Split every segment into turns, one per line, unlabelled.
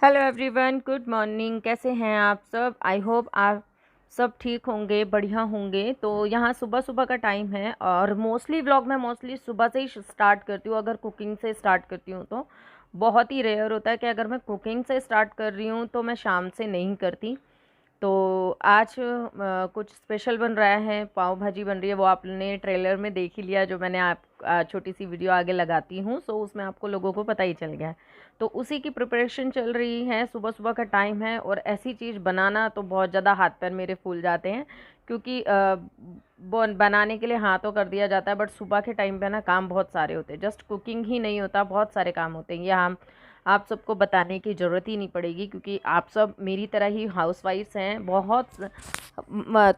Hello everyone, good morning. कैसे हैं आप सब? आई होप आप सब ठीक होंगे, बढ़िया होंगे। तो यहाँ सुबह सुबह का टाइम है और मोस्टली व्लॉग मैं मोस्टली सुबह से ही स्टार्ट करती हूँ। अगर कुकिंग से स्टार्ट करती हूँ तो बहुत ही रेयर होता है कि अगर मैं कुकिंग से स्टार्ट कर रही हूँ तो मैं शाम से नहीं करती। तो आज कुछ स्पेशल बन रहा है, पाव भाजी बन रही है। वो आपने ट्रेलर में देख ही लिया, जो मैंने आप छोटी सी वीडियो आगे लगाती हूँ, सो उसमें आपको लोगों को पता ही चल गया है। तो उसी की प्रिपरेशन चल रही है, सुबह सुबह का टाइम है और ऐसी चीज़ बनाना तो बहुत ज़्यादा हाथ पैर मेरे फूल जाते हैं, क्योंकि बनाने के लिए हाँ तो कर दिया जाता है, बट सुबह के टाइम पे ना काम बहुत सारे होते हैं। जस्ट कुकिंग ही नहीं होता, बहुत सारे काम होते हैं। ये हम आप सबको बताने की ज़रूरत ही नहीं पड़ेगी, क्योंकि आप सब मेरी तरह ही हाउसवाइफ्स हैं बहुत।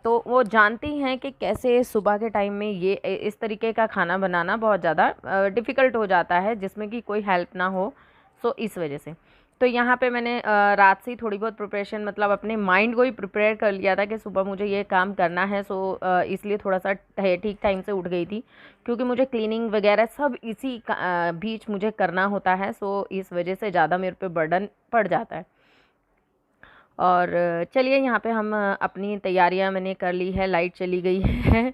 तो वो जानती हैं कि कैसे सुबह के टाइम में ये इस तरीके का खाना बनाना बहुत ज़्यादा डिफ़िकल्ट हो जाता है, जिसमें कि कोई हेल्प ना हो। सो इस वजह से तो यहाँ पे मैंने रात से ही थोड़ी बहुत प्रिपरेशन, मतलब अपने माइंड को ही प्रिपेयर कर लिया था कि सुबह मुझे ये काम करना है। सो इसलिए थोड़ा सा ठीक टाइम से उठ गई थी, क्योंकि मुझे क्लीनिंग वगैरह सब इसी बीच मुझे करना होता है। सो इस वजह से ज़्यादा मेरे पे बर्डन पड़ जाता है। और चलिए, यहाँ पे हम अपनी तैयारियाँ मैंने कर ली है। लाइट चली गई है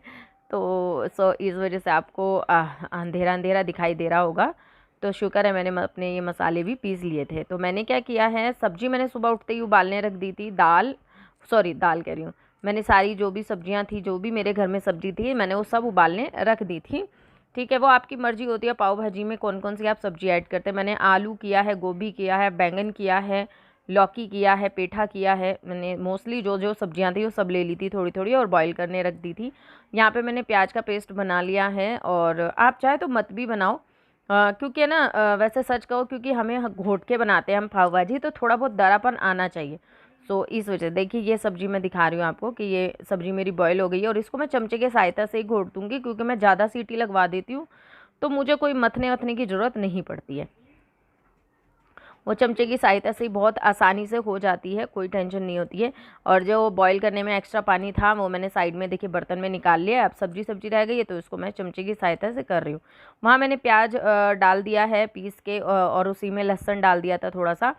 तो सो इस वजह से आपको अंधेरा अंधेरा दिखाई दे रहा होगा। तो शुक्र है मैंने अपने ये मसाले भी पीस लिए थे। तो मैंने क्या किया है, सब्जी मैंने सुबह उठते ही उबालने रख दी थी। दाल कह रही हूँ, मैंने सारी जो भी सब्जियां थी, जो भी मेरे घर में सब्जी थी, मैंने वो सब उबालने रख दी थी। ठीक है, वो आपकी मर्जी होती है पाव भाजी में कौन कौन सी आप सब्जी ऐड करते हैं। मैंने आलू किया है, गोभी किया है, बैंगन किया है, लौकी किया है, पेठा किया है। मैंने मोस्टली जो जो सब्जियां थी वो सब ले ली थी थोड़ी थोड़ी, और बॉईल करने रख दी थी। यहाँ पे मैंने प्याज का पेस्ट बना लिया है, और आप चाहे तो मत भी बनाओ, क्योंकि ना वैसे सच कहो, क्योंकि हमें घोट के बनाते हैं हम पाव भाजी, तो थोड़ा बहुत दरापन आना चाहिए। सो इस वजह से देखिए, ये सब्जी मैं दिखा रही हूँ आपको कि ये सब्जी मेरी बॉईल हो गई है, और इसको मैं चमचे की सहायता से ही घोट दूँगी, क्योंकि मैं ज़्यादा सीटी लगवा देती हूँ तो मुझे कोई मथने वथने की ज़रूरत नहीं पड़ती है। वो चमचे की सहायता से ही बहुत आसानी से हो जाती है, कोई टेंशन नहीं होती है। और जो बॉईल करने में एक्स्ट्रा पानी था वो मैंने साइड में देखिए बर्तन में निकाल लिया। अब सब्जी सब्जी रह गई है, तो इसको मैं चमचे की सहायता से कर रही हूँ। वहाँ मैंने प्याज डाल दिया है पीस के, और उसी में लहसुन डाल दिया था थोड़ा सा,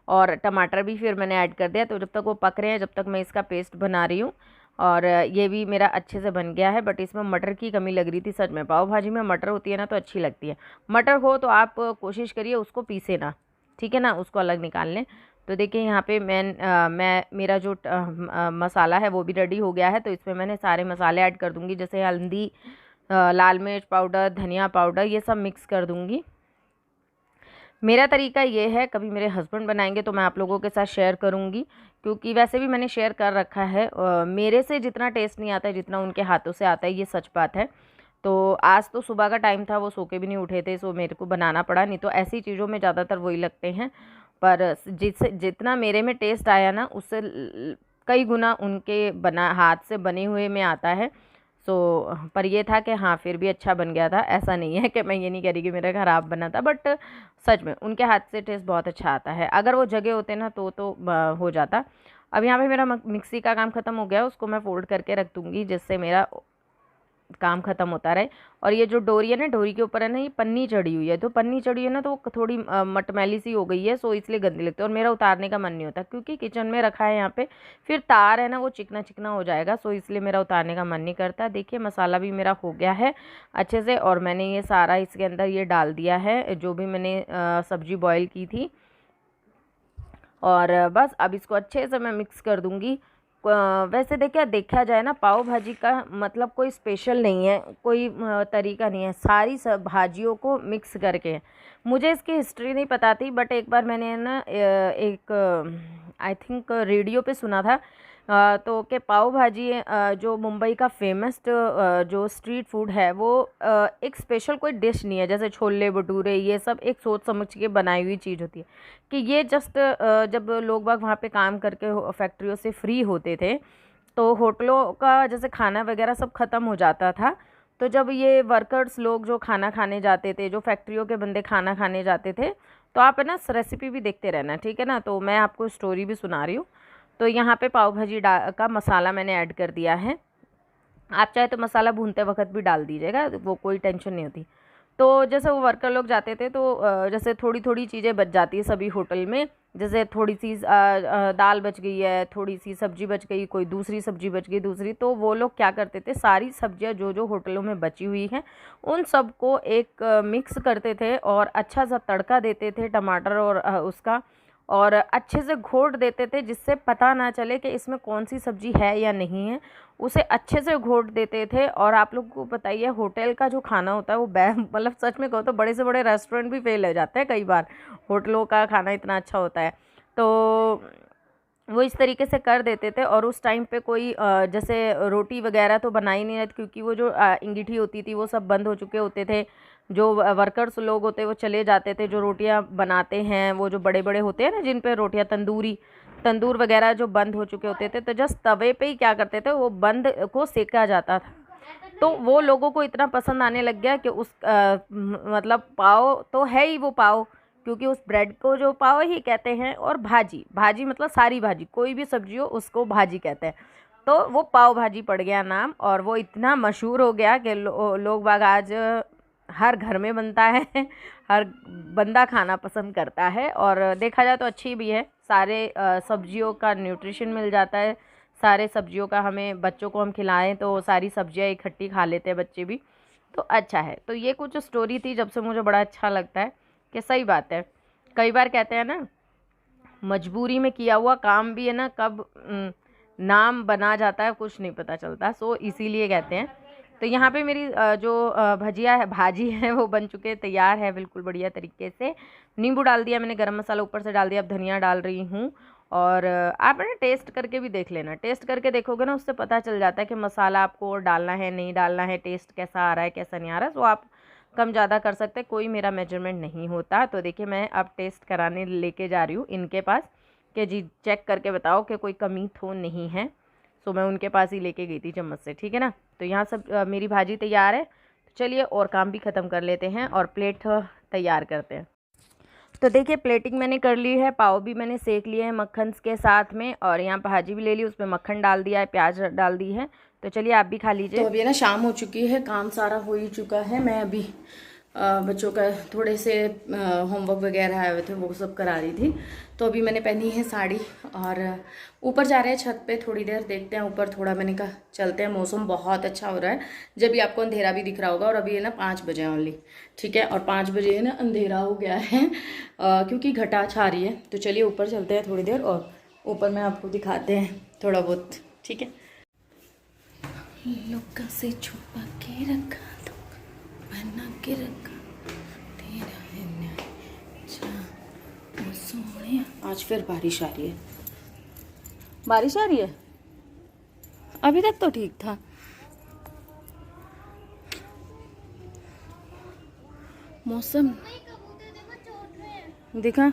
और टमाटर भी फिर मैंने ऐड कर दिया। तो जब तक वो पक रहे हैं, जब तक मैं इसका पेस्ट बना रही हूँ। और ये भी मेरा अच्छे से बन गया है, बट इसमें मटर की कमी लग रही थी। सच में पाव भाजी में मटर होती है ना तो अच्छी लगती है। मटर हो तो आप कोशिश करिए उसको पीसे ना, ठीक है ना, उसको अलग निकाल लें। तो देखिए यहाँ पे मैं मेरा जो मसाला है वो भी रेडी हो गया है। तो इसमें मैंने सारे मसाले ऐड कर दूँगी, जैसे हल्दी, लाल मिर्च पाउडर, धनिया पाउडर, ये सब मिक्स कर दूँगी। मेरा तरीका ये है, कभी मेरे हस्बैंड बनाएंगे तो मैं आप लोगों के साथ शेयर करूँगी, क्योंकि वैसे भी मैंने शेयर कर रखा है। मेरे से जितना टेस्ट नहीं आता है, जितना उनके हाथों से आता है, ये सच बात है। तो आज तो सुबह का टाइम था, वो सो के भी नहीं उठे थे, सो मेरे को बनाना पड़ा। नहीं तो ऐसी चीज़ों में ज़्यादातर वही लगते हैं, पर जितना मेरे में टेस्ट आया ना, उससे कई गुना उनके बना हाथ से बने हुए में आता है। सो पर ये था कि हाँ, फिर भी अच्छा बन गया था। ऐसा नहीं है कि मैं ये नहीं कह रही कि मेरा ख़राब बना था, बट सच में उनके हाथ से टेस्ट बहुत अच्छा आता है। अगर वो जगह होते ना तो हो जाता। अब यहाँ पे मेरा मिक्सी का काम ख़त्म हो गया, उसको मैं फोल्ड करके रख दूँगी, जिससे मेरा काम ख़त्म होता रहे। और ये जो डोरी है ना, डोरी के ऊपर है ना ये पन्नी चढ़ी हुई है, तो पन्नी चढ़ी है ना तो वो थोड़ी मटमैली सी हो गई है, सो इसलिए गंदी लगती है। और मेरा उतारने का मन नहीं होता, क्योंकि किचन में रखा है यहाँ पे, फिर तार है ना वो चिकना चिकना हो जाएगा, सो इसलिए मेरा उतारने का मन नहीं करता। देखिए मसाला भी मेरा हो गया है अच्छे से, और मैंने ये सारा इसके अंदर ये डाल दिया है, जो भी मैंने सब्जी बॉयल की थी। और बस अब इसको अच्छे से मैं मिक्स कर दूँगी। वैसे देखा जाए ना, पाव भाजी का मतलब कोई स्पेशल नहीं है, कोई तरीका नहीं है, सारी सब भाजियों को मिक्स करके है। मुझे इसकी हिस्ट्री नहीं पता थी, बट एक बार मैंने ना एक आई थिंक रेडियो पे सुना था, तो कि पाव भाजी जो मुंबई का फेमस जो स्ट्रीट फूड है, वो एक स्पेशल कोई डिश नहीं है। जैसे छोले भटूरे ये सब एक सोच समझ के बनाई हुई चीज़ होती है, कि ये जस्ट जब लोग बाग वहाँ पे काम करके फैक्ट्रियों से फ्री होते थे, तो होटलों का जैसे खाना वगैरह सब ख़त्म हो जाता था, तो जब ये वर्कर्स लोग जो खाना खाने जाते थे, जो फैक्ट्रियों के बंदे खाना खाने जाते थे, तो आप है ना रेसिपी भी देखते रहना, ठीक है ना। तो मैं आपको स्टोरी भी सुना रही हूँ। तो यहाँ पे पाव भाजी का मसाला मैंने ऐड कर दिया है। आप चाहे तो मसाला भूनते वक्त भी डाल दीजिएगा, वो कोई टेंशन नहीं होती। तो जैसे वो वर्कर लोग जाते थे तो जैसे थोड़ी थोड़ी चीज़ें बच जाती है सभी होटल में, जैसे थोड़ी सी दाल बच गई है, थोड़ी सी सब्जी बच गई, कोई दूसरी सब्जी बच गई दूसरी, तो वो लोग क्या करते थे, सारी सब्जियां जो जो होटलों में बची हुई हैं उन सबको एक मिक्स करते थे और अच्छा सा तड़का देते थे टमाटर और उसका, और अच्छे से घोट देते थे जिससे पता ना चले कि इसमें कौन सी सब्जी है या नहीं है। उसे अच्छे से घोट देते थे। और आप लोग को पता ही है होटल का जो खाना होता है वो मतलब सच में कहो तो बड़े से बड़े रेस्टोरेंट भी फेल हो जाते हैं कई बार, होटलों का खाना इतना अच्छा होता है। तो वो इस तरीके से कर देते थे। और उस टाइम पे कोई जैसे रोटी वगैरह तो बना ही नहीं रहती, क्योंकि वो जो इंगीठी होती थी वो सब बंद हो चुके होते थे। जो वर्कर्स लोग होते वो चले जाते थे, जो रोटियां बनाते हैं वो जो बड़े बड़े होते हैं ना जिन पे रोटियां तंदूर वगैरह जो बंद हो चुके होते थे, तो जस्ट तवे पे ही क्या करते थे वो बंद को सेका जाता था। तो वो लोगों को इतना पसंद आने लग गया कि उस मतलब पाव तो है ही वो पाव, क्योंकि उस ब्रेड को जो पाव ही कहते हैं, और भाजी भाजी मतलब सारी भाजी, कोई भी सब्जी हो उसको भाजी कहते हैं। तो वो पाव भाजी पड़ गया नाम, और वो इतना मशहूर हो गया कि लोग बाग आज हर घर में बनता है हर बंदा खाना पसंद करता है। और देखा जाए तो अच्छी भी है, सारे सब्जियों का न्यूट्रिशन मिल जाता है, सारे सब्जियों का हमें बच्चों को हम खिलाएं तो सारी सब्जियां इकट्ठी खा लेते हैं बच्चे भी, तो अच्छा है। तो ये कुछ स्टोरी थी जब से मुझे बड़ा अच्छा लगता है कि सही बात है, कई बार कहते हैं ना मजबूरी में किया हुआ काम भी है ना कब नाम बना जाता है कुछ नहीं पता चलता, सो इसीलिए कहते हैं। तो यहाँ पे मेरी जो भजिया है भाजी है वो बन चुके तैयार है बिल्कुल बढ़िया तरीके से। नींबू डाल दिया मैंने, गरम मसाला ऊपर से डाल दिया, अब धनिया डाल रही हूँ। और आप ना टेस्ट करके भी देख लेना, टेस्ट करके देखोगे ना उससे पता चल जाता है कि मसाला आपको और डालना है नहीं डालना है, टेस्ट कैसा आ रहा है कैसा नहीं आ रहा है। सो आप कम ज़्यादा कर सकते, कोई मेरा मेजरमेंट नहीं होता। तो देखिए मैं अब टेस्ट कराने लेके जा रही हूँ इनके पास कि जी चेक करके बताओ कि कोई कमी तो नहीं है। सो मैं उनके पास ही लेके गई थी चम्मच से, ठीक है ना। तो यहाँ सब मेरी भाजी तैयार है, तो चलिए और काम भी ख़त्म कर लेते हैं और प्लेट तैयार करते हैं। तो देखिए प्लेटिंग मैंने कर ली है, पाव भी मैंने सेक लिए हैं मक्खन के साथ में, और यहाँ भाजी भी ले ली, उसमें मक्खन डाल दिया है, प्याज डाल दी है। तो चलिए आप भी खा लीजिए। तो अभी ना शाम हो चुकी है, काम सारा हो ही चुका है। मैं अभी बच्चों का थोड़े से होमवर्क वगैरह आए हुए थे वो सब करा रही थी। तो अभी मैंने पहनी है साड़ी और ऊपर जा रहे हैं छत पे, थोड़ी देर देखते हैं ऊपर थोड़ा, मैंने कहा चलते हैं, मौसम बहुत अच्छा हो रहा है। जब भी आपको अंधेरा भी दिख रहा होगा, और अभी है ना 5 बजे ओनली, ठीक है, और 5 बजे है ना अंधेरा हो गया है क्योंकि घटा छा रही है। तो चलिए ऊपर चलते हैं थोड़ी देर, और ऊपर में आपको दिखाते हैं थोड़ा बहुत, ठीक है। लुक्का से छुपा के रखा तो बना के रखा तेरा है वो सोने। आज फिर बारिश आ रही है, बारिश आ रही है, अभी तक तो ठीक था। मौसम दिखा,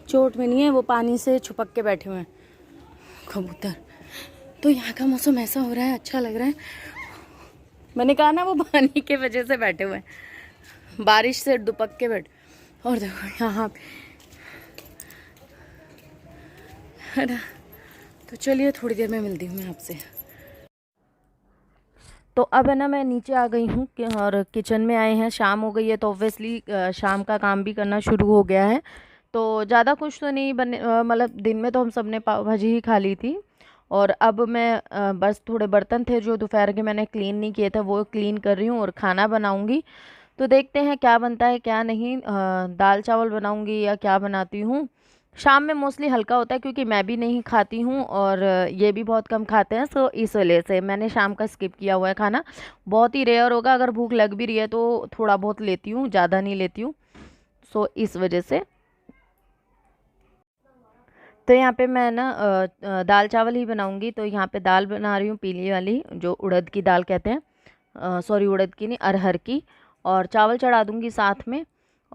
चोट में नहीं है, वो पानी से छुपक के बैठे हुए हैं कबूतर। तो यहाँ का मौसम ऐसा हो रहा है, अच्छा लग रहा है। मैंने कहा ना वो पानी के वजह से बैठे हुए हैं, बारिश से दुपक के बैठे। और देखो यहाँ है ना। तो चलिए थोड़ी देर में मिलती हूँ मैं आपसे। तो अब है ना मैं नीचे आ गई हूँ और किचन में आए हैं, शाम हो गई है तो ऑब्वियसली शाम का काम भी करना शुरू हो गया है। तो ज़्यादा कुछ तो नहीं बने, मतलब दिन में तो हम सब ने पाव भाजी ही खा ली थी। और अब मैं बस थोड़े बर्तन थे जो दोपहर के मैंने क्लीन नहीं किए थे वो क्लीन कर रही हूँ और खाना बनाऊँगी। तो देखते हैं क्या बनता है क्या नहीं, दाल चावल बनाऊँगी या क्या बनाती हूँ। शाम में मोस्टली हल्का होता है क्योंकि मैं भी नहीं खाती हूँ और ये भी बहुत कम खाते हैं, सो इस वजह से मैंने शाम का स्किप किया हुआ है खाना। बहुत ही रेयर होगा, अगर भूख लग भी रही है तो थोड़ा बहुत लेती हूँ, ज़्यादा नहीं लेती हूँ, सो इस वजह से। तो यहाँ पे मैं ना दाल चावल ही बनाऊँगी। तो यहाँ पे दाल बना रही हूँ पीली वाली, जो उड़द की दाल कहते हैं, सॉरी उड़द की नहीं अरहर की, और चावल चढ़ा दूँगी साथ में।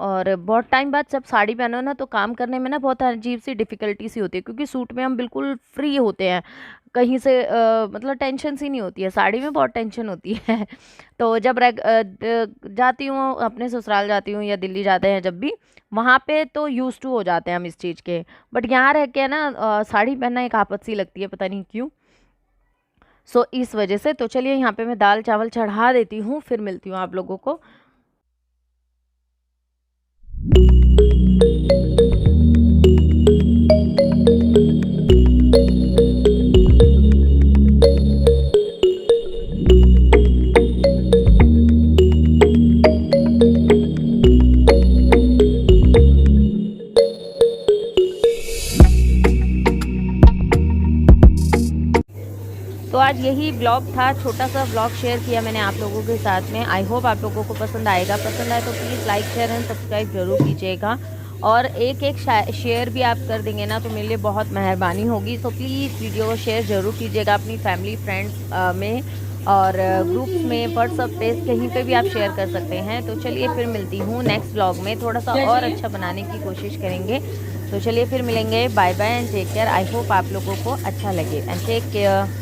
और बहुत टाइम बाद जब साड़ी पहनो ना तो काम करने में ना बहुत अजीब सी डिफ़िकल्टी सी होती है, क्योंकि सूट में हम बिल्कुल फ्री होते हैं, कहीं से मतलब टेंशन सी नहीं होती है, साड़ी में बहुत टेंशन होती है। तो जब जाती हूँ अपने ससुराल जाती हूँ या दिल्ली जाते हैं जब भी, वहाँ पे तो यूज टू हो जाते हैं हम इस चीज़ के। बट यहाँ रह के ना साड़ी पहनना एक आफत सी लगती है, पता नहीं क्यों। सो इस वजह से तो चलिए यहाँ पे मैं दाल चावल चढ़ा देती हूँ, फिर मिलती हूँ आप लोगों को। तो आज यही ब्लॉग था, छोटा सा ब्लॉग शेयर किया मैंने आप लोगों के साथ में। आई होप आप लोगों को पसंद आएगा। पसंद आए तो please like share and subscribe जरूर कीजिएगा, और एक एक शेयर भी आप कर देंगे ना तो मेरे लिए बहुत मेहरबानी होगी। तो प्लीज़ वीडियो को शेयर ज़रूर कीजिएगा अपनी फैमिली फ्रेंड्स में, और ग्रुप्स में, व्हाट्सअप पे, कहीं पे भी आप शेयर कर सकते हैं। तो चलिए फिर मिलती हूँ नेक्स्ट ब्लॉग में, थोड़ा सा और अच्छा बनाने की कोशिश करेंगे। तो चलिए फिर मिलेंगे, bye bye and take care. I hope आप लोगों को अच्छा लगे एंड टेक केयर।